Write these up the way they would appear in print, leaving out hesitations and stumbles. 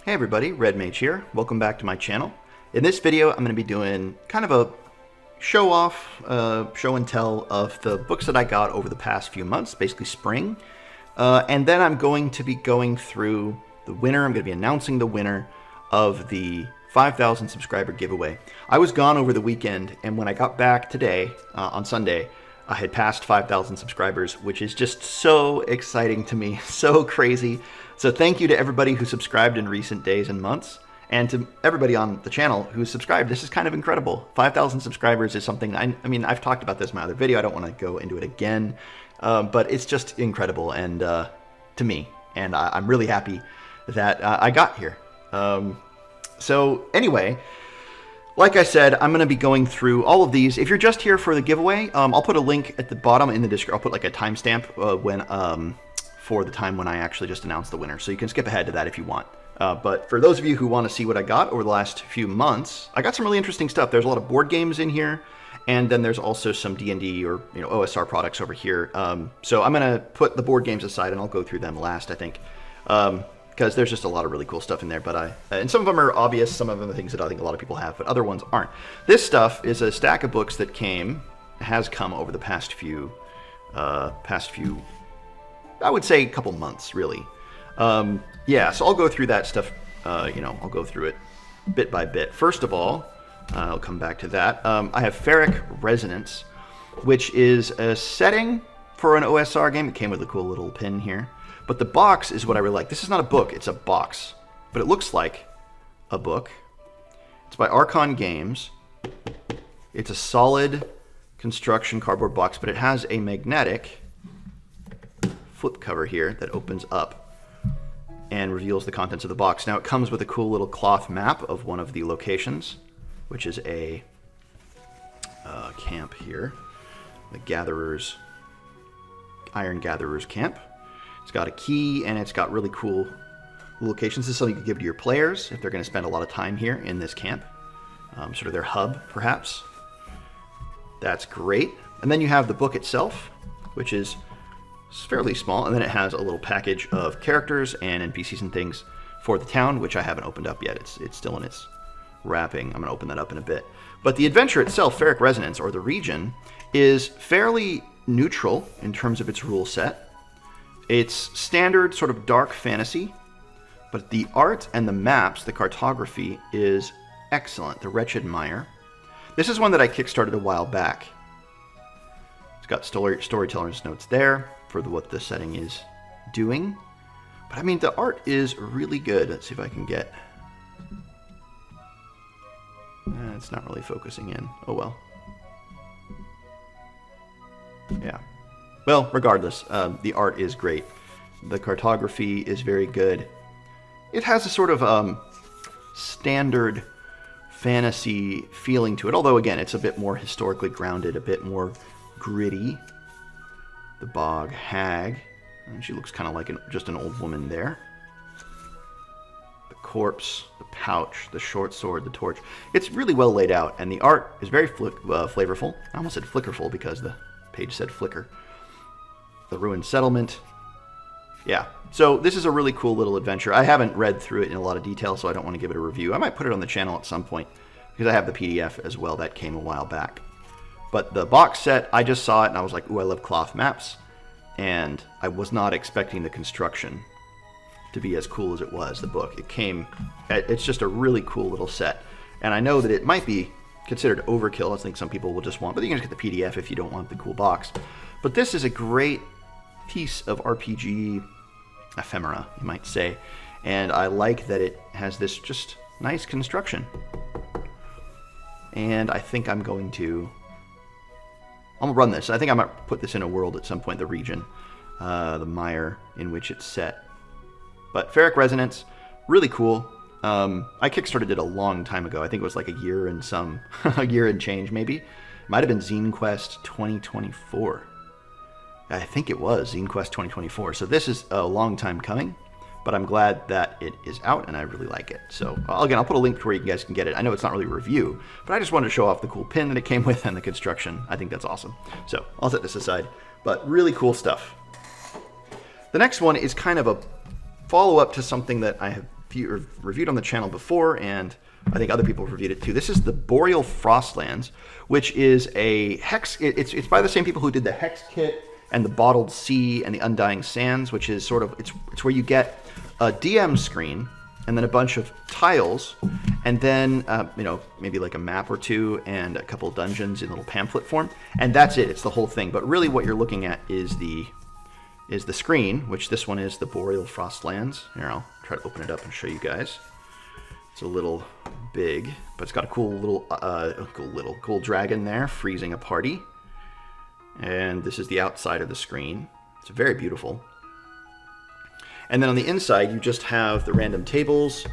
Hey everybody, Red Mage here. Welcome back to my channel. In this video, I'm going to be doing kind of a show and tell of the books that I got over the past few months, basically spring. And then I'm going to be going through the winner. I'm going to be announcing the winner of the 5,000 subscriber giveaway. I was gone over the weekend, and when I got back today, on Sunday, I had passed 5,000 subscribers, which is just so exciting to me, so crazy. So thank you to everybody who subscribed in recent days and months, and to everybody on the channel who subscribed. This is kind of incredible. 5,000 subscribers is something, I mean, I've talked about this in my other video. I don't want to go into it again, but it's just incredible and to me, and I'm really happy that I got here. So anyway, like I said, I'm going to be going through all of these. If you're just here for the giveaway, I'll put a link at the bottom in the description. I'll put like a timestamp for the time when I actually just announced the winner, so you can skip ahead to that if you want. But for those of you who want to see what I got over the last few months, I got some really interesting stuff. There's a lot of board games in here, and then there's also some D&D or OSR products over here. So I'm going to put the board games aside, and I'll go through them last, I think. Because there's just a lot of really cool stuff in there, but and some of them are obvious, some of them are things that I think a lot of people have, but other ones aren't. This stuff is a stack of books that has come over the past few, I would say a couple months, really. Yeah, so I'll go through that stuff, I'll go through it bit by bit. First of all, I'll come back to that. I have Feric Resonance, which is a setting for an OSR game. It came with a cool little pin here. But the box is what I really like. This is not a book, it's a box. But it looks like a book. It's by Archon Games. It's a solid construction cardboard box, but it has a magnetic flip cover here that opens up and reveals the contents of the box. Now it comes with a cool little cloth map of one of the locations, which is a camp here. The Iron Gatherers Camp. It's got a key, and it's got really cool locations. This is something you can give to your players if they're going to spend a lot of time here in this camp. Sort of their hub, perhaps. That's great. And then you have the book itself, which is fairly small, and then it has a little package of characters and NPCs and things for the town, which I haven't opened up yet. It's still in its wrapping. I'm going to open that up in a bit. But the adventure itself, Feric Resonance, or the region, is fairly neutral in terms of its rule set. It's standard sort of dark fantasy, but the art and the maps, the cartography, is excellent. The Wretched Mire. This is one that I kickstarted a while back. It's got storyteller's notes there for what the setting is doing. But I mean, the art is really good. Let's see if I can get... it's not really focusing in. Oh well. Yeah. Well, regardless, the art is great. The cartography is very good. It has a sort of standard fantasy feeling to it, although again, it's a bit more historically grounded, a bit more gritty. The Bog Hag, and she looks kind of like just an old woman there. The corpse, the pouch, the short sword, the torch. It's really well laid out, and the art is very flavorful. I almost said flickerful because the page said flicker. The Ruined Settlement. Yeah, so this is a really cool little adventure. I haven't read through it in a lot of detail, so I don't want to give it a review. I might put it on the channel at some point, because I have the PDF as well. That came a while back. But the box set, I just saw it, and I was like, ooh, I love cloth maps. And I was not expecting the construction to be as cool as it was, the book. It's just a really cool little set. And I know that it might be considered overkill. I think some people will just want, but you can just get the PDF if you don't want the cool box. But this is a great piece of RPG ephemera, you might say. And I like that it has this just nice construction. And I think I'm going to... I'll run this. I think I might put this in a world at some point, the region, the mire in which it's set. But Feric Resonance, really cool. I kickstarted it a long time ago. I think it was like a year and a year and change maybe. It might have been Zine Quest 2024. I think it was Zine Quest 2024. So this is a long time coming, but I'm glad that it is out and I really like it. So again, I'll put a link to where you guys can get it. I know it's not really a review, but I just wanted to show off the cool pin that it came with and the construction. I think that's awesome. So I'll set this aside, but really cool stuff. The next one is kind of a follow-up to something that I have reviewed on the channel before, and I think other people have reviewed it too. This is the Boreal Frostlands, which is a hex. It's by the same people who did the Hex Kit and the Bottled Sea and the Undying Sands, which is sort of, it's where you get a DM screen and then a bunch of tiles, and then you know, maybe like a map or two and a couple of dungeons in little pamphlet form, and that's it. It's the whole thing. But really, what you're looking at is the screen, which this one is the Boreal Frostlands. Here, I'll try to open it up and show you guys. It's a little big, but it's got a cool little cool dragon there freezing a party. And this is the outside of the screen. It's very beautiful. And then on the inside, you just have the random tables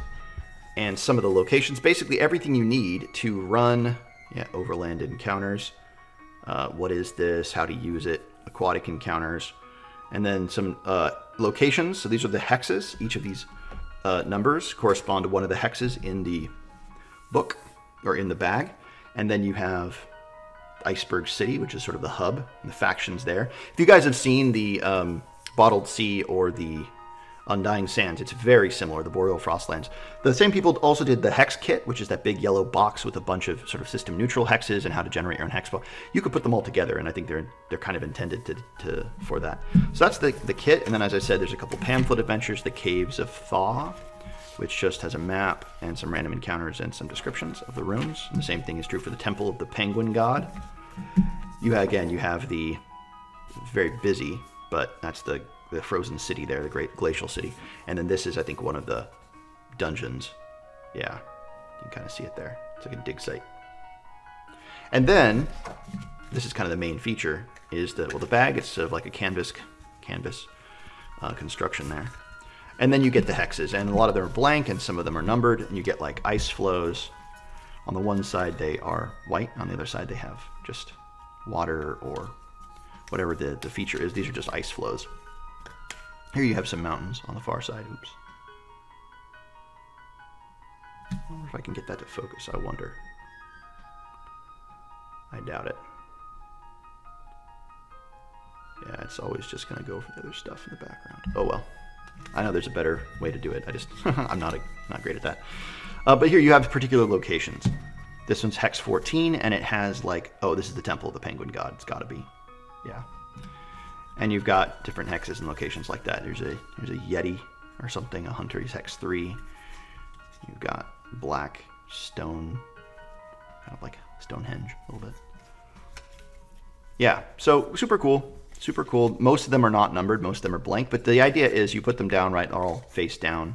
and some of the locations. Basically everything you need to run overland encounters. What is this? How to use it? Aquatic encounters. And then some locations. So these are the hexes. Each of these numbers correspond to one of the hexes in the book or in the bag. And then you have Iceberg City, which is sort of the hub, and the factions there. If you guys have seen the Bottled Sea or the Undying Sands, it's very similar, the Boreal Frostlands. The same people also did the Hex Kit, which is that big yellow box with a bunch of sort of system neutral hexes and how to generate your own hex. You could put them all together, and I think they're kind of intended for that. So that's the kit, and then as I said, there's a couple pamphlet adventures, the Caves of Thaw, which just has a map and some random encounters and some descriptions of the rooms. And the same thing is true for the Temple of the Penguin God. You have the, it's very busy, but that's the frozen city there, the Great Glacial City. And then this is, I think, one of the dungeons. Yeah, you can kind of see it there. It's like a dig site. And then, this is kind of the main feature, is the bag. It's sort of like a canvas construction there. And then you get the hexes, and a lot of them are blank, and some of them are numbered, and you get like ice flows. On the one side, they are white. On the other side, they have just water or whatever the feature is. These are just ice flows. Here you have some mountains on the far side. Oops. I wonder if I can get that to focus. I wonder. I doubt it. Yeah, it's always just going to go for the other stuff in the background. Oh well. I know there's a better way to do it. I'm not great at that. But here you have particular locations. This one's Hex 14, and it has like, oh, this is the Temple of the Penguin God. It's got to be, yeah. And you've got different hexes and locations like that. Here's a Yeti or something. A Hunter. He's Hex 3. You've got black stone, kind of like Stonehenge a little bit. Yeah. So super cool. Super cool. Most of them are not numbered. Most of them are blank. But the idea is you put them down, right, all face down.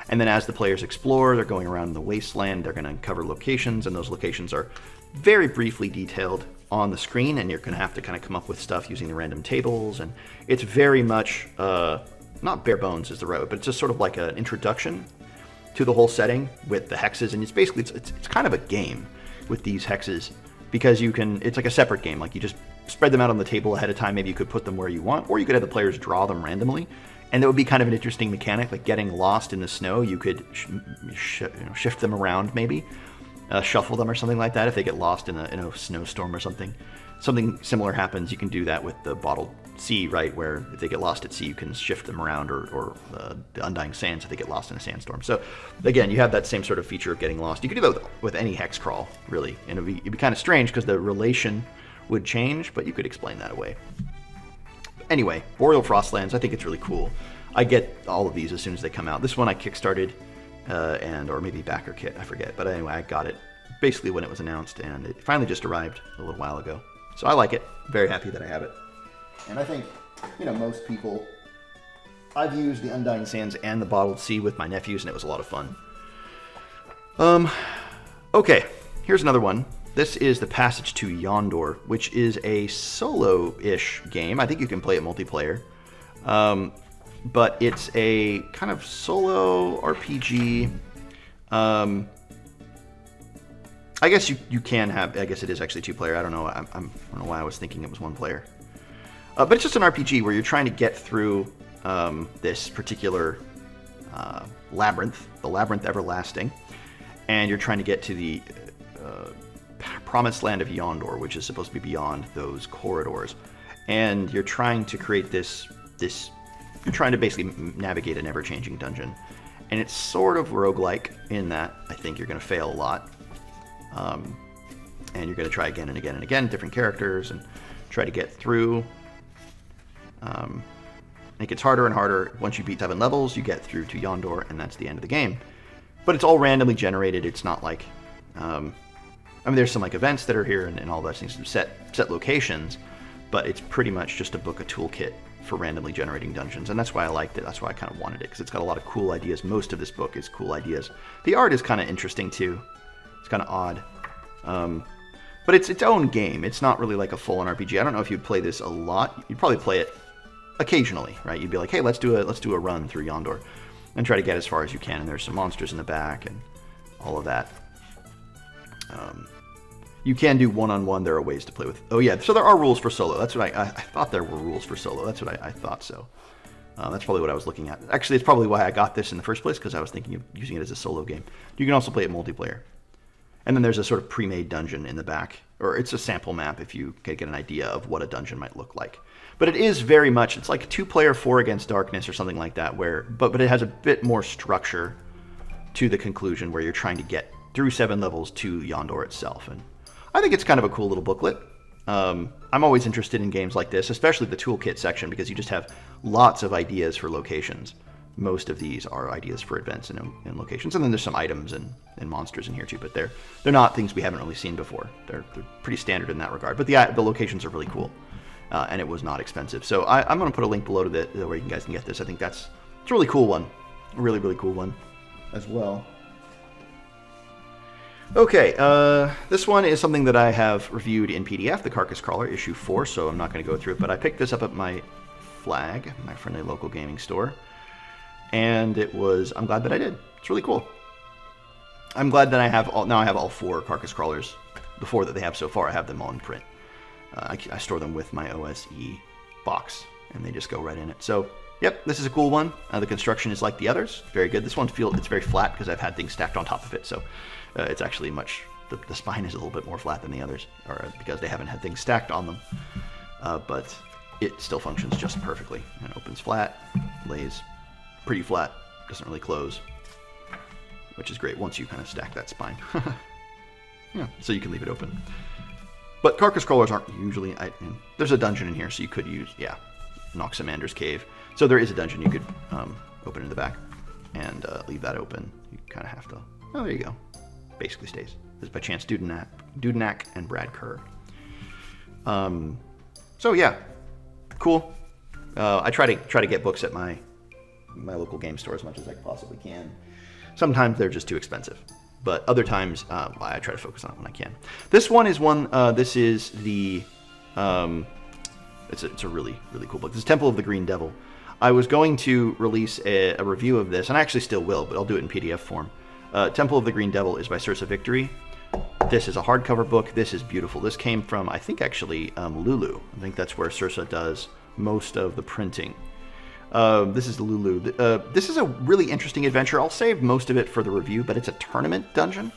And then as the players explore, they're going around the wasteland. They're going to uncover locations. And those locations are very briefly detailed on the screen. And you're going to have to kind of come up with stuff using the random tables. And it's very much, not bare bones is the right word, but it's just sort of like an introduction to the whole setting with the hexes. And it's basically, it's kind of a game with these hexes. Because you can, it's like a separate game. Like you just spread them out on the table ahead of time. Maybe you could put them where you want, or you could have the players draw them randomly. And that would be kind of an interesting mechanic, like getting lost in the snow. You could shift them around, maybe shuffle them or something like that. If they get lost in a snowstorm or something similar happens. You can do that with the Bottled Sea, right? Where if they get lost at sea, you can shift them around, or the Undying Sands if they get lost in a sandstorm. So again, you have that same sort of feature of getting lost. You could do that with any hex crawl, really, and it'd be kind of strange because the relation would change, but you could explain that away. Anyway, Boreal Frostlands, I think it's really cool. I get all of these as soon as they come out. This one I kickstarted, or maybe backer kit, I forget. But anyway, I got it basically when it was announced, and it finally just arrived a little while ago. So I like it. Very happy that I have it. And I think, most people, I've used the Undying Sands and the Bottled Sea with my nephews, and it was a lot of fun. Okay, here's another one. This is the Passage to Yondor, which is a solo-ish game. I think you can play it multiplayer. But it's a kind of solo RPG. I guess you can have, I guess it is actually two-player. I don't know. I don't know why I was thinking it was one player. But it's just an RPG where you're trying to get through this particular labyrinth, the Labyrinth Everlasting, and you're trying to get to the promised land of Yondor, which is supposed to be beyond those corridors. And you're trying to create this you're trying to basically navigate an ever-changing dungeon. and it's sort of roguelike in that I think you're going to fail a lot. And you're going to try again and again and again, different characters, and try to get through. It gets harder and harder. Once you beat 7 levels, you get through to Yondor, and that's the end of the game. But it's all randomly generated. It's not like... I mean, there's some like events that are here and all those things, set locations, but it's pretty much just a book, a toolkit for randomly generating dungeons, and that's why I liked it. That's why I kind of wanted it, because it's got a lot of cool ideas. Most of this book is cool ideas. The art is kind of interesting, too. It's kind of odd. But it's its own game. It's not really like a full-on RPG. I don't know if you'd play this a lot. You'd probably play it occasionally, right? You'd be like, hey, let's do a run through Yondor and try to get as far as you can. And there's some monsters in the back and all of that. You can do one-on-one. There are ways to play with. Oh yeah, so there are rules for solo. That's what I thought there were rules for solo. That's what I thought so. That's probably what I was looking at. Actually, it's probably why I got this in the first place, because I was thinking of using it as a solo game. You can also play it multiplayer. And then there's a sort of pre-made dungeon in the back, or it's a sample map if you can get an idea of what a dungeon might look like. But it is very much, it's like 2-player 4 Against Darkness or something like that, where but it has a bit more structure to the conclusion, where you're trying to get through 7 levels to Yondor itself. And I think it's kind of a cool little booklet. I'm always interested in games like this, especially the toolkit section, because you just have lots of ideas for locations. Most of these are ideas for events and locations, and then there's some items and monsters in here too, but they're not things we haven't really seen before. They're pretty standard in that regard, but the locations are really cool, and it was not expensive. So I'm going to put a link below to where you guys can get this. I think it's a really cool one, a really, really cool one as well. Okay, this one is something that I have reviewed in PDF, the Carcass Crawler, issue 4, so I'm not going to go through it, but I picked this up at my Flag, my friendly local gaming store, and I'm glad that I did. It's really cool. I'm glad that I have all 4 Carcass Crawlers. The 4 that they have so far, I have them all in print. I store them with my OSE box, and they just go right in it. So, yep, this is a cool one. The construction is like the others, very good. This one it's very flat because I've had things stacked on top of it, so it's actually the spine is a little bit more flat than the others, or because they haven't had things stacked on them. But it still functions just perfectly. It opens flat, lays pretty flat, doesn't really close, which is great once you kind of stack that spine. Yeah, so you can leave it open. But Carcass Crawlers aren't usually... there's a dungeon in here, so you could use, Noxamander's Cave. So there is a dungeon you could open in the back and leave that open. You kind of have to... Oh, there you go. Basically stays. This is by Chance Dudenak and Brad Kerr. So yeah, cool. I try to get books at my local game store as much as I possibly can. Sometimes they're just too expensive, but other times I try to focus on it when I can. This one is this is the it's a really, really cool book. This is Temple of the Green Devil. I was going to release a review of this, and I actually still will, but I'll do it in PDF form. Temple of the Green Devil is by Cirsa Victory. This is a hardcover book. This is beautiful. This came from, I think, actually Lulu. I think that's where Cirsa does most of the printing. This is Lulu. This is a really interesting adventure. I'll save most of it for the review, but it's a tournament dungeon.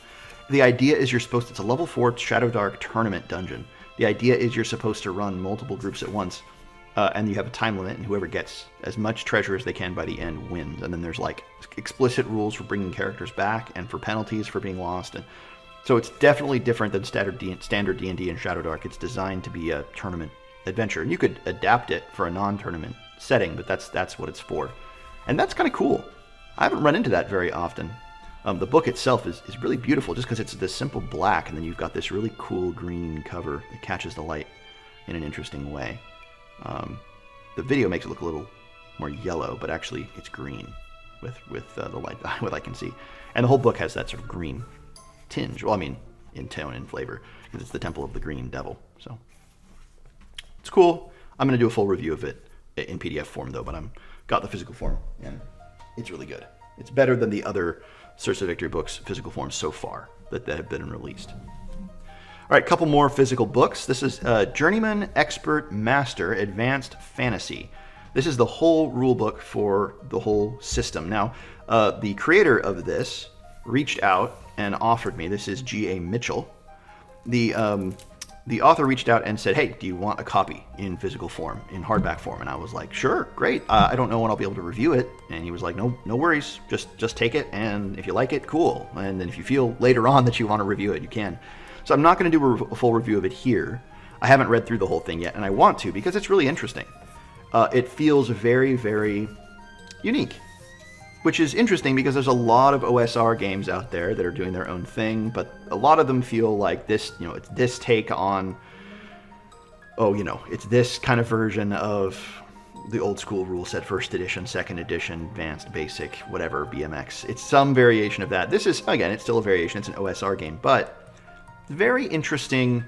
The idea is it's a level 4 Shadow Dark tournament dungeon. The idea is you're supposed to run multiple groups at once, and you have a time limit, and whoever gets as much treasure as they can by the end wins. And then there's like explicit rules for bringing characters back and for penalties for being lost. And so it's definitely different than standard D&D and Shadow Dark. It's designed to be a tournament adventure, and you could adapt it for a non-tournament setting, but that's what it's for. And that's kind of cool. I haven't run into that very often. The book itself is really beautiful just because it's this simple black, and then you've got this really cool green cover that catches the light in an interesting way. The video makes it look a little more yellow, but actually it's green with the light, what I can see. And the whole book has that sort of green tinge. Well, I mean, in tone and flavor, because it's the Temple of the Green Devil. So it's cool. I'm going to do a full review of it in PDF form, though, but I've got the physical form, and it's really good. It's better than the other Cirsa Victory books, physical forms so far, that have been released. All right, couple more physical books. This is Journeyman Expert Master Advanced Fantasy. This is the whole rule book for the whole system. Now, the creator of this reached out and offered me, this is G.A. Mitchell. the author reached out and said, hey, do you want a copy in physical form, in hardback form? And I was like, sure, great. I don't know when I'll be able to review it. And he was like, no worries. Just take it. And if you like it, cool. And then if you feel later on that you want to review it, you can. So I'm not going to do a full review of it here. I haven't read through the whole thing yet, and I want to because it's really interesting. It feels very, very unique, which is interesting because there's a lot of OSR games out there that are doing their own thing, but a lot of them feel like this, it's this take on, it's this kind of version of the old school rule set, first edition, second edition, advanced, basic, whatever, BMX. It's some variation of that. This is, again, it's still a variation. It's an OSR game, but very interesting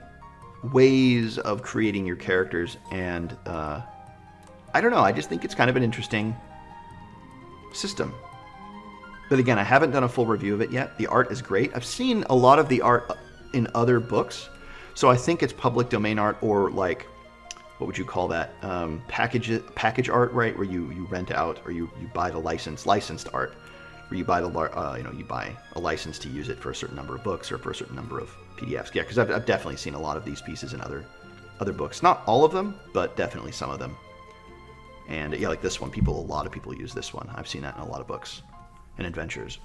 ways of creating your characters, and I don't know, I just think it's kind of an interesting system. But again, I haven't done a full review of it yet. The art is great. I've seen a lot of the art in other books, so I think it's public domain art, or like, what would you call that? Package art, right? Where you rent out, or you buy the licensed art, where you buy you buy a license to use it for a certain number of books or for a certain number of PDFs. Yeah, because I've definitely seen a lot of these pieces in other books. Not all of them, but definitely some of them. And yeah, like this one, a lot of people use this one. I've seen that in a lot of books and adventures.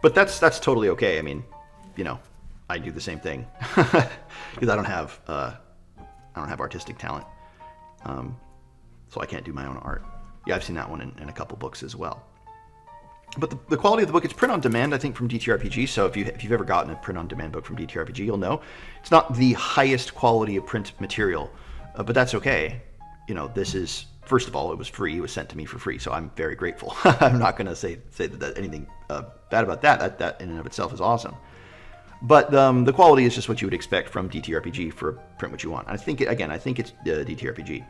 But that's totally okay. I mean, I do the same thing because I don't have artistic talent, so I can't do my own art. Yeah, I've seen that one in a couple books as well. But the quality of the book, it's print on demand, I think, from DTRPG. So if you've ever gotten a print on demand book from DTRPG, you'll know it's not the highest quality of print material, but that's okay. This is, first of all, it was free. It was sent to me for free, so I'm very grateful. I'm not going to say that anything bad about that. That in and of itself is awesome. But the quality is just what you would expect from DTRPG for print what you want. I think it's DTRPG,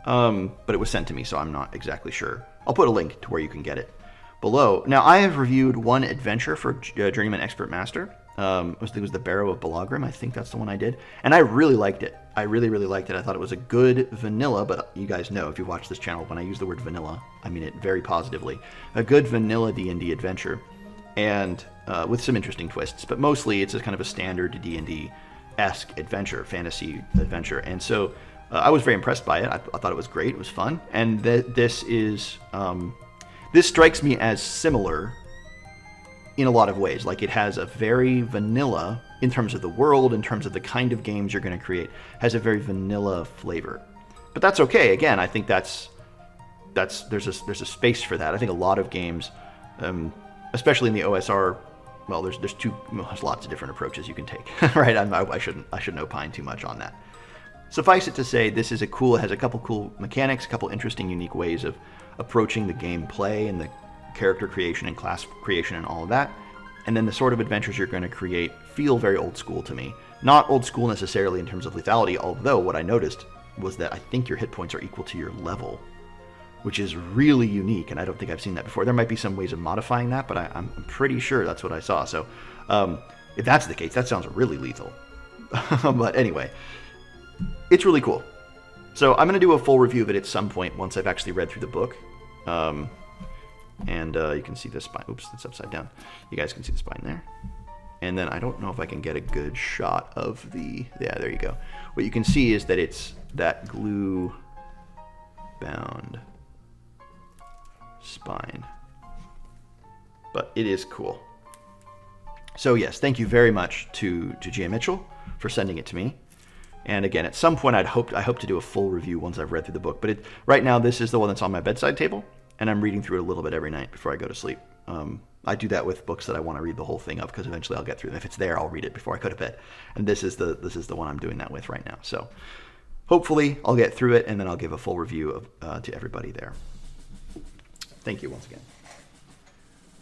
but it was sent to me, so I'm not exactly sure. I'll put a link to where you can get it below. Now, I have reviewed one adventure for Journeyman Expert Master. I think it was the Barrow of Balagrim. I think that's the one I did. And I really liked it. I really, really liked it. I thought it was a good vanilla, but you guys know, if you watch this channel, when I use the word vanilla, I mean it very positively. A good vanilla D&D adventure, and with some interesting twists. But mostly, it's a kind of a standard D&D-esque adventure, fantasy adventure. And so I was very impressed by it. I thought it was great. It was fun. And this strikes me as similar in a lot of ways. Like, it has a very vanilla, in terms of the world, in terms of the kind of games you're going to create, has a very vanilla flavor. But that's okay. Again, I think there's a space for that. I think a lot of games, especially in the OSR, well, there's lots of different approaches you can take, right? I shouldn't opine too much on that. Suffice it to say, this is it has a couple cool mechanics, a couple interesting, unique ways of approaching the gameplay and the character creation and class creation and all of that. And then the sort of adventures you're going to create feel very old school to me. Not old school necessarily in terms of lethality, although what I noticed was that I think your hit points are equal to your level, which is really unique, and I don't think I've seen that before. There might be some ways of modifying that, but I'm pretty sure that's what I saw. So if that's the case, that sounds really lethal. But anyway, it's really cool. So I'm going to do a full review of it at some point once I've actually read through the book. And you can see the spine. Oops, it's upside down. You guys can see the spine there. And then I don't know if I can get a good shot of yeah, there you go. What you can see is that it's that glue bound spine. But it is cool. So yes, thank you very much to G.M. Mitchell for sending it to me. And again, at some point I hope to do a full review once I've read through the book. But right now this is the one that's on my bedside table, and I'm reading through it a little bit every night before I go to sleep. I do that with books that I want to read the whole thing of, because eventually I'll get through them. If it's there, I'll read it before I go to bed. And this is the one I'm doing that with right now. So hopefully I'll get through it, and then I'll give a full review to everybody there. Thank you once again.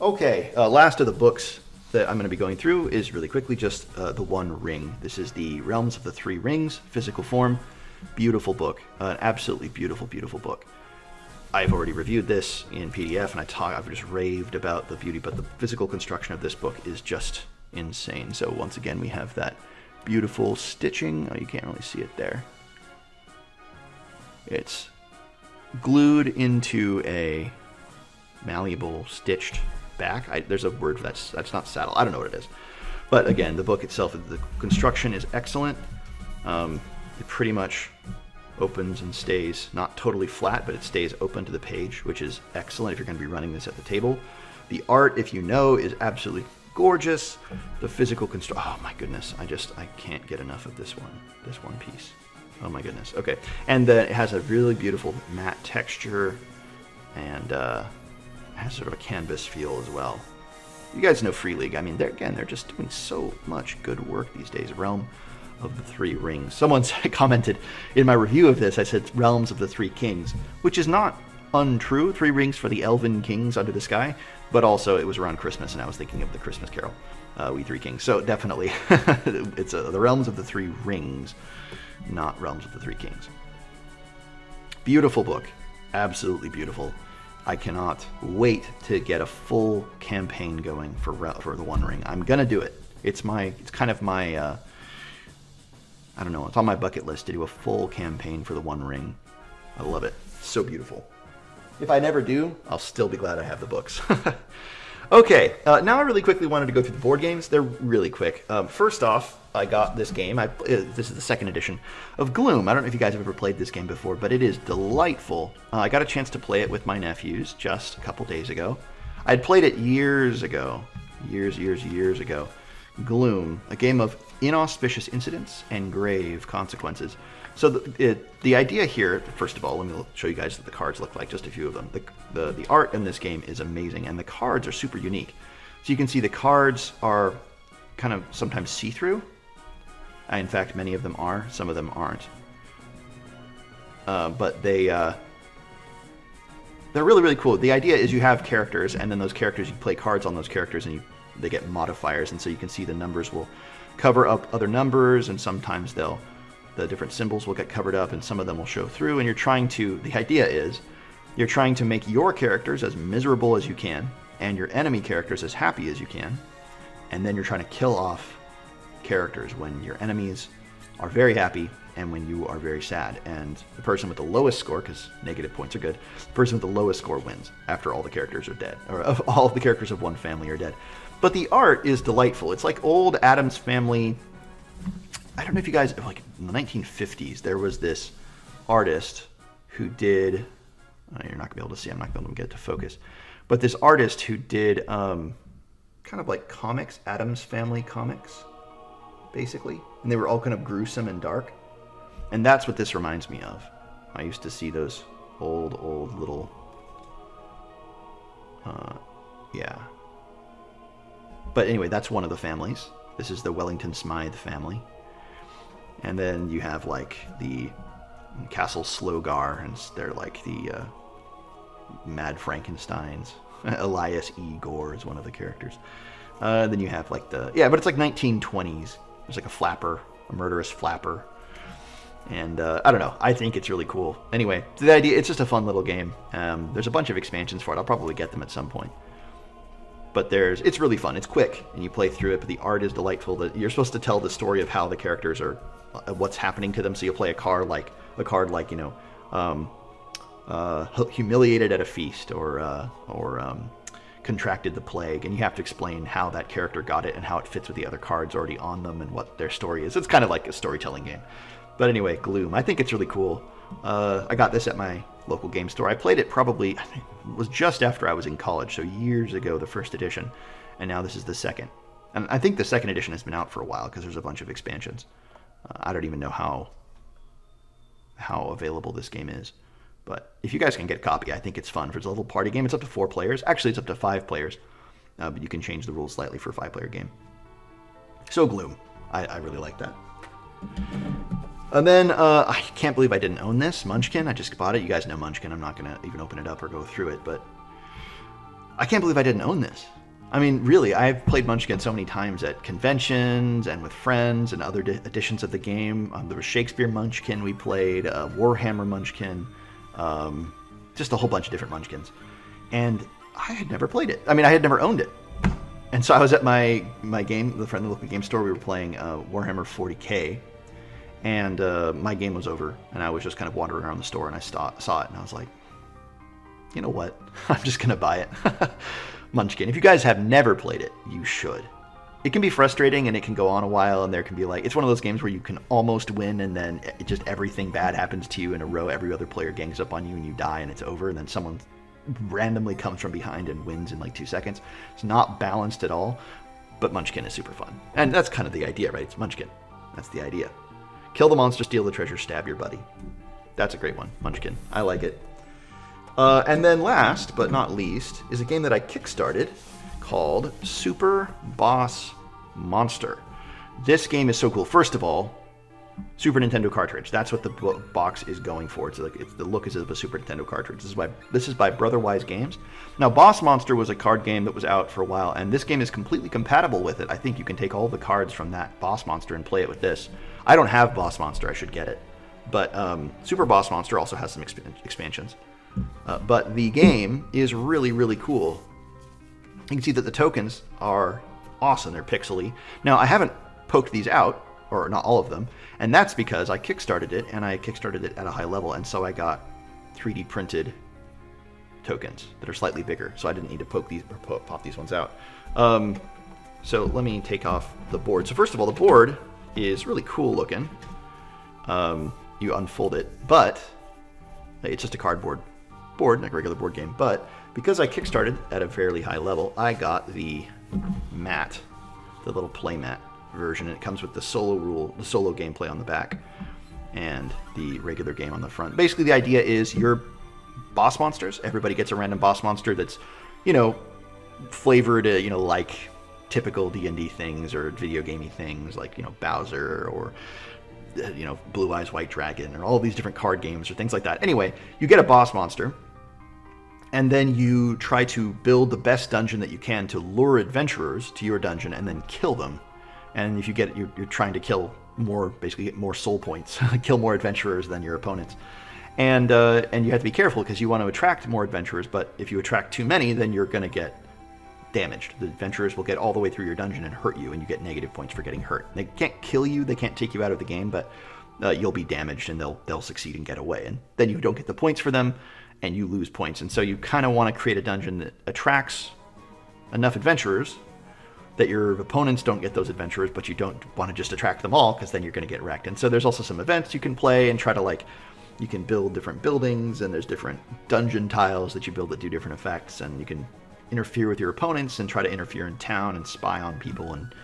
Okay, last of the books that I'm going to be going through is really quickly just the One Ring. This is the Realms of the Three Rings, physical form. Beautiful book, an absolutely beautiful, beautiful book. I've already reviewed this in PDF, and I've just raved about the beauty, but the physical construction of this book is just insane. So once again, we have that beautiful stitching. Oh, you can't really see it there. It's glued into a malleable, stitched back. There's a word for that. That's not saddle. I don't know what it is. But again, the book itself, the construction is excellent. It pretty much opens and stays not totally flat, but it stays open to the page, which is excellent if you're going to be running this at the table. The art, if you know, is absolutely gorgeous. The physical oh my goodness, I can't get enough of this one piece. Oh my goodness. Okay, and then it has a really beautiful matte texture, and has sort of a canvas feel as well. You guys know Free League. I mean, they're just doing so much good work these days. Realm of the Three Rings. Someone commented in my review of this, I said Realms of the Three Kings, which is not untrue. Three rings for the elven kings under the sky, but also it was around Christmas, and I was thinking of the Christmas Carol, We Three Kings. So definitely, it's the Realms of the Three Rings, not Realms of the Three Kings. Beautiful book. Absolutely beautiful. I cannot wait to get a full campaign going for the One Ring. I'm gonna do it. It's kind of my I don't know. It's on my bucket list to do a full campaign for the One Ring. I love it. It's so beautiful. If I never do, I'll still be glad I have the books. Okay, now I really quickly wanted to go through the board games. They're really quick. First off, I got this game. This is the second edition of Gloom. I don't know if you guys have ever played this game before, but it is delightful. I got a chance to play it with my nephews just a couple days ago. I had played it years ago. Years ago. Gloom, a game of inauspicious incidents and grave consequences. So the idea here, first of all, let me show you guys what the cards look like, just a few of them. The art in this game is amazing, and the cards are super unique. So you can see the cards are kind of sometimes see-through. In fact, many of them are, some of them aren't. But they're really, really cool. The idea is you have characters, and then those characters, you play cards on those characters, and they get modifiers, and so you can see the numbers will cover up other numbers, and sometimes the different symbols will get covered up, and some of them will show through, and the idea is you're trying to make your characters as miserable as you can, and your enemy characters as happy as you can, and then you're trying to kill off characters when your enemies are very happy and when you are very sad, and the person with the lowest score, because negative points are good, the person with the lowest score wins after all the characters are dead, or all of the characters of one family are dead. But the art is delightful. It's like old Addams Family. I don't know if you guys, like in the 1950s, there was this artist who did, you're not going to be able to see, I'm not going to be able to get it to focus, but this artist who did kind of like comics, Addams Family comics, basically. And they were all kind of gruesome and dark. And that's what this reminds me of. I used to see those old little, yeah. But anyway, that's one of the families. This is the Wellington Smythe family. And then you have like the Castle Slogar, and they're like the Mad Frankensteins. Elias E. Gore is one of the characters. Then you have like but it's like 1920s. There's like a flapper, a murderous flapper. And I don't know, I think it's really cool. Anyway, the idea, it's just a fun little game. There's a bunch of expansions for it. I'll probably get them at some point. But it's really fun. It's quick, and you play through it, but the art is delightful. You're supposed to tell the story of how the characters are, what's happening to them. So you'll play a card like humiliated at a feast, or contracted the plague, and you have to explain how that character got it and how it fits with the other cards already on them and what their story is. It's kind of like a storytelling game. But anyway, Gloom. I think it's really cool. I got this at my local game store. I played it probably, I think it was just after I was in college, so years ago, the first edition, and now this is the second. And I think the second edition has been out for a while because there's a bunch of expansions. I don't even know how available this game is. But if you guys can get a copy, I think it's fun. For a little party game, it's up to 4 players. Actually, it's up to 5 players, but you can change the rules slightly for a 5-player game. So Gloom. I really like that. And then, I can't believe I didn't own this, Munchkin. I just bought it. You guys know Munchkin. I'm not going to even open it up or go through it, but I can't believe I didn't own this. I mean, really, I've played Munchkin so many times at conventions and with friends and other editions of the game. There was Shakespeare Munchkin we played, Warhammer Munchkin, just a whole bunch of different Munchkins. And I had never played it. I mean, I had never owned it. And so I was at my game, the friendly local game store. We were playing Warhammer 40K. And my game was over, and I was just kind of wandering around the store, and I saw it, and I was like, you know what? I'm just going to buy it. Munchkin. If you guys have never played it, you should. it can be frustrating and it can go on a while, and there can be like, it's one of those games where you can almost win and then just everything bad happens to you in a row. Every other player gangs up on you and you die and it's over, and then someone randomly comes from behind and wins in like 2 seconds. It's not balanced at all, but Munchkin is super fun. And that's kind of the idea, right? It's Munchkin. That's the idea. Kill the monster, steal the treasure, stab your buddy. That's a great one, Munchkin. I like it. And then last but not least is a game that I kickstarted called Super Boss Monster. This game is so cool. First of all, Super Nintendo cartridge. That's what the box is going for. It's like the look is of a Super Nintendo cartridge. This is by Brotherwise Games. Now, Boss Monster was a card game that was out for a while, and this game is completely compatible with it. I think you can take all the cards from that Boss Monster and play it with this. I don't have Boss Monster. I should get it. But Super Boss Monster also has some expansions. But the game is really, really cool. You can see that the tokens are awesome. They're pixely. Now, I haven't poked these out, or not all of them, and that's because I kickstarted it, and I kickstarted it at a high level, and so I got 3D printed tokens that are slightly bigger, so I didn't need to poke these or pop these ones out. So let me take off the board. So first of all, the board is really cool looking. You unfold it, but it's just a cardboard board, like a regular board game. But because I kickstarted at a fairly high level, I got the mat, the little play mat version. And it comes with the solo gameplay on the back, and the regular game on the front. Basically, the idea is you're boss monsters. Everybody gets a random boss monster that's, flavored, like typical D&D things or video gamey things, like Bowser or Blue Eyes White Dragon, or all these different card games or things like that. Anyway, you get a boss monster, and then you try to build the best dungeon that you can to lure adventurers to your dungeon and then kill them. And if you get, you're trying to kill more, basically get more soul points, kill more adventurers than your opponents. And you have to be careful because you want to attract more adventurers, but if you attract too many, then you're going to get damaged. The adventurers will get all the way through your dungeon and hurt you, and you get negative points for getting hurt. They can't kill you, they can't take you out of the game, but you'll be damaged and they'll succeed and get away. And then you don't get the points for them, and you lose points. And so you kind of want to create a dungeon that attracts enough adventurers that your opponents don't get those adventurers, but you don't want to just attract them all, because then you're going to get wrecked. And so there's also some events you can play and try to you can build different buildings, and there's different dungeon tiles that you build that do different effects, and you can interfere with your opponents and try to interfere in town and spy on people. And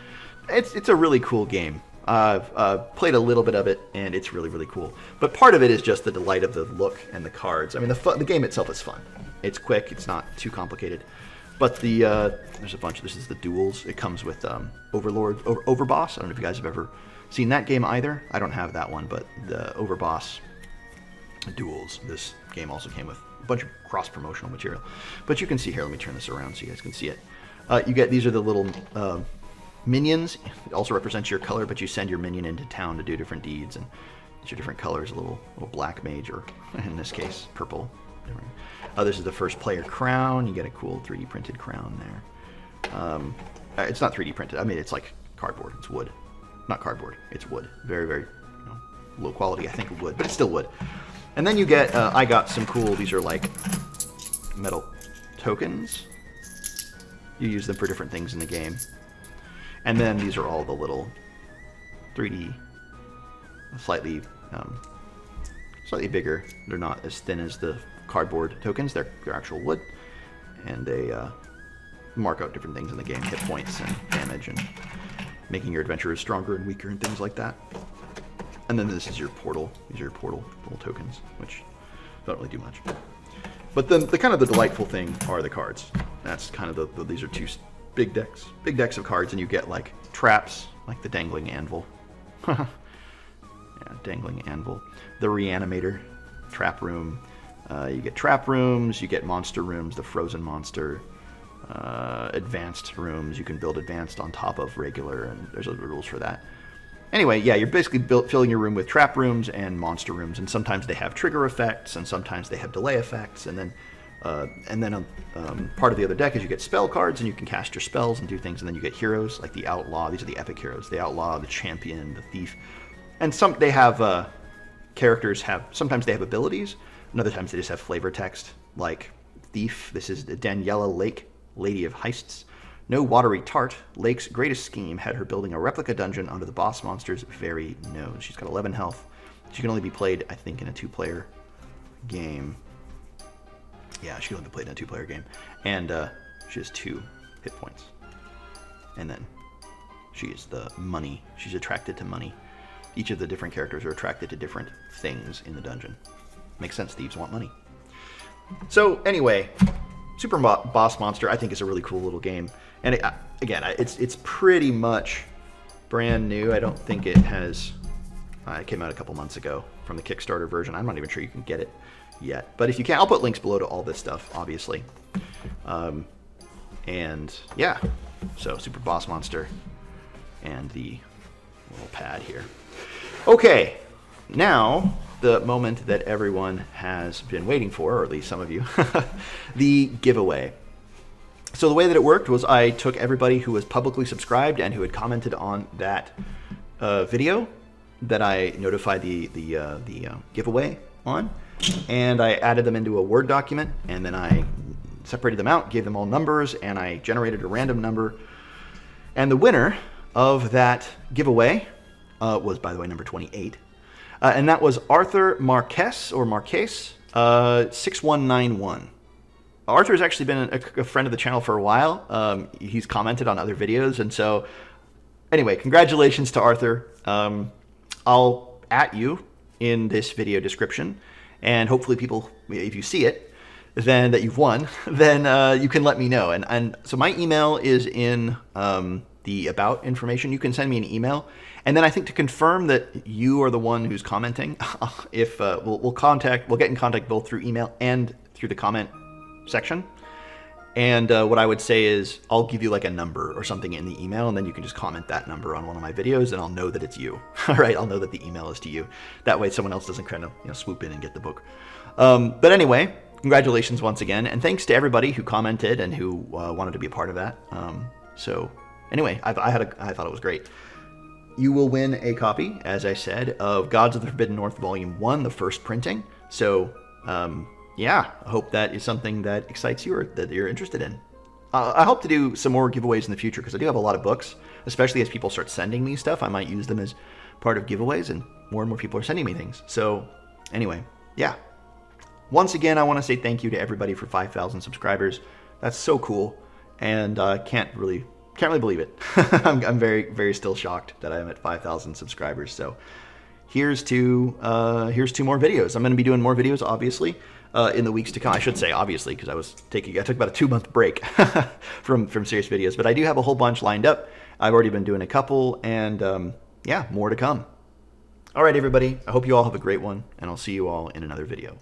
it's a really cool game. I've played a little bit of it, and it's really, really cool. But part of it is just the delight of the look and the cards. I mean, the game itself is fun. It's quick. It's not too complicated. But there's a bunch. This is the duels. It comes with Overboss. I don't know if you guys have ever seen that game either. I don't have that one, but the Overboss duels. This game also came with a bunch of cross-promotional material. But you can see here. Let me turn this around so you guys can see it. These are the little minions. It also represents your color, but you send your minion into town to do different deeds, and these are different colors. A little black mage, or in this case, purple. This is the first player crown. You get a cool 3D printed crown there. It's not 3D printed. I mean, it's like cardboard. It's wood. Not cardboard. It's wood. Very, very low quality, I think, wood, but it's still wood. And then you get, I got some cool, these are like metal tokens. You use them for different things in the game. And then these are all the little 3D, slightly bigger. They're not as thin as the cardboard tokens. They're actual wood, and they mark out different things in the game, hit points and damage, and making your adventurers stronger and weaker and things like that. And then this is your portal. These are your portal little tokens, which don't really do much. But then the kind of the delightful thing are the cards. That's kind of these are two big decks of cards, and you get like traps, like the dangling anvil. Yeah, dangling anvil. The reanimator, trap room. You get trap rooms, you get monster rooms, the frozen monster, advanced rooms. You can build advanced on top of regular, and there's other rules for that. Anyway, yeah, you're basically filling your room with trap rooms and monster rooms, and sometimes they have trigger effects, and sometimes they have delay effects, and then part of the other deck is you get spell cards, and you can cast your spells and do things, and then you get heroes like the outlaw. These are the epic heroes: the outlaw, the champion, the thief, and they have characters sometimes they have abilities, and other times they just have flavor text, like thief. This is the Daniela Lake, Lady of Heists. No watery tart, Lake's greatest scheme had her building a replica dungeon under the boss monster's very nose. She's got 11 health. She can only be played, I think, in a 2-player game. Yeah, she can only be played in a 2-player game. And she has 2 hit points. And then she is the money. She's attracted to money. Each of the different characters are attracted to different things in the dungeon. Makes sense, thieves want money. So anyway, Super Boss Monster I think is a really cool little game. And again, it's pretty much brand new. I don't think it has... it came out a couple months ago from the Kickstarter version. I'm not even sure you can get it yet. But if you can, I'll put links below to all this stuff, obviously. And yeah, so Super Boss Monster and the little pad here. Okay, now the moment that everyone has been waiting for, or at least some of you, the giveaway. So the way that it worked was I took everybody who was publicly subscribed and who had commented on that video that I notified the giveaway on, and I added them into a Word document, and then I separated them out, gave them all numbers, and I generated a random number. And the winner of that giveaway was, by the way, number 28. And that was Arthur Marquez, or Marquez, 6191. Arthur's actually been a friend of the channel for a while. He's commented on other videos, and so anyway, congratulations to Arthur. I'll @ you in this video description, and hopefully people, if you see it, then that you've won, then you can let me know. And so my email is in the about information. You can send me an email, and then I think to confirm that you are the one who's commenting, if we'll get in contact both through email and through the comment section. And what I would say is I'll give you like a number or something in the email, and then you can just comment that number on one of my videos, and I'll know that it's you. All right, I'll know that the email is to you. That way someone else doesn't kind of swoop in and get the book. But anyway, congratulations once again, and thanks to everybody who commented and who wanted to be a part of that. So anyway, I thought it was great. You will win a copy, as I said, of Gods of the Forbidden North Volume 1, the first printing. So yeah, I hope that is something that excites you or that you're interested in. I hope to do some more giveaways in the future, because I do have a lot of books, especially as people start sending me stuff. I might use them as part of giveaways, and more people are sending me things. So anyway, yeah. Once again, I want to say thank you to everybody for 5,000 subscribers. That's so cool, and I can't really believe it. I'm very, very still shocked that I'm at 5,000 subscribers. So here's to more videos. I'm going to be doing more videos, obviously, in the weeks to come. I should say obviously, because I took about a 2-month break from serious videos, but I do have a whole bunch lined up. I've already been doing a couple, and yeah, more to come. All right, everybody. I hope you all have a great one, and I'll see you all in another video.